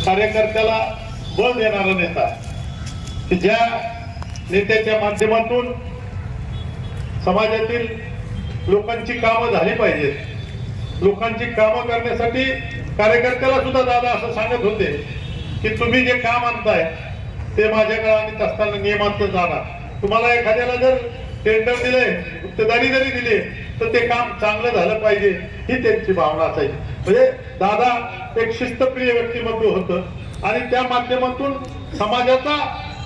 कार्यकर्त्याला बळ देणारा नेता, की ज्या नेत्याच्या माध्यमातून समाजातील लोकांची कामं झाली पाहिजेत. लोकांची कामं करण्यासाठी कार्यकर्त्याला सुद्धा दादा असं सांगत होते की तुम्ही जे काम आणताय ते माझ्याकडे आणत असताना नियमात जाणार. तुम्हाला एखाद्याला जर टेंडर दिले, गुप्तदारी जरी दिली तर ते काम चांगलं झालं पाहिजे ही त्यांची भावना असायची. म्हणजे दादा एक शिस्तप्रिय व्यक्तिमत्व होतं आणि त्या माध्यमातून समाजाचा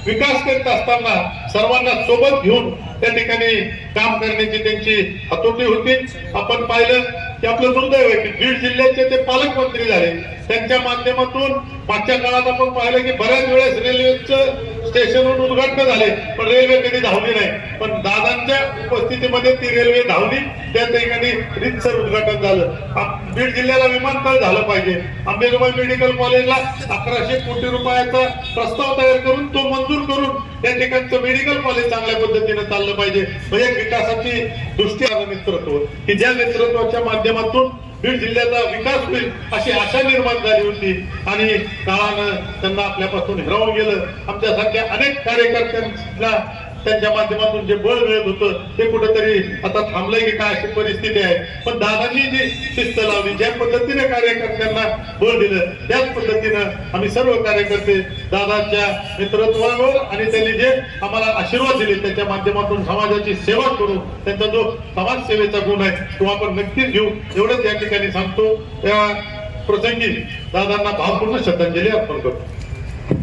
विकास करत असताना सर्वांना सोबत घेऊन त्या ठिकाणी काम करण्याची त्यांची हातोटी होती. आपण पाहिलं की आपलं दुर्दैव आहे की बीड जिल्ह्याचे ते पालकमंत्री झाले. त्यांच्या माध्यमातून मागच्या काळात आपण पाहिलं की बऱ्याच वेळेस रेल्वेचं स्टेशनवर उद्घाटन झाले पण रेल्वे कधी धावली नाही. पण दादांच्या उपस्थितीमध्ये ती रेल्वे धावली, त्या ठिकाणी रीतसर उद्घाटन झालं. बीड जिल्ह्याला विमानतळ झालं पाहिजे. अंबेजोगाई मेडिकल कॉलेजला 1100 कोटी रुपयाचा प्रस्ताव तयार करून तो मंजूर करून त्या ठिकाणचं मेडिकल कॉलेज चांगल्या पद्धतीने चाललं पाहिजे. म्हणजे विकासाची दृष्टी नेतृत्व की ज्या नेतृत्वाच्या माध्यमातून बीड जिल्ह्याचा विकास होईल अशी आशा निर्माण झाली होती आणि काळानं त्यांना आपल्यापासून हिरावून गेलं. आमच्यासारख्या अनेक कार्यकर्त्यांना त्यांच्या माध्यमातून जे बळ मिळत होतं ते कुठेतरी आता थांबलंय की काय अशी परिस्थिती आहे. पण दादांनी जी शिस्त लावली, ज्या पद्धतीने कार्यकर्त्यांना बळ दिलं त्याच पद्धतीनं आम्ही सर्व कार्यकर्ते दादाच्या नेतृत्वावर आणि त्यांनी जे आम्हाला आशीर्वाद दिले त्याच्या माध्यमातून समाजाची सेवा करू. त्यांचा जो समाजसेवेचा गुण आहे तो आपण नक्कीच घेऊ एवढंच या ठिकाणी सांगतो. त्या प्रसंगी दादांना भावपूर्ण श्रद्धांजली अर्पण करतो.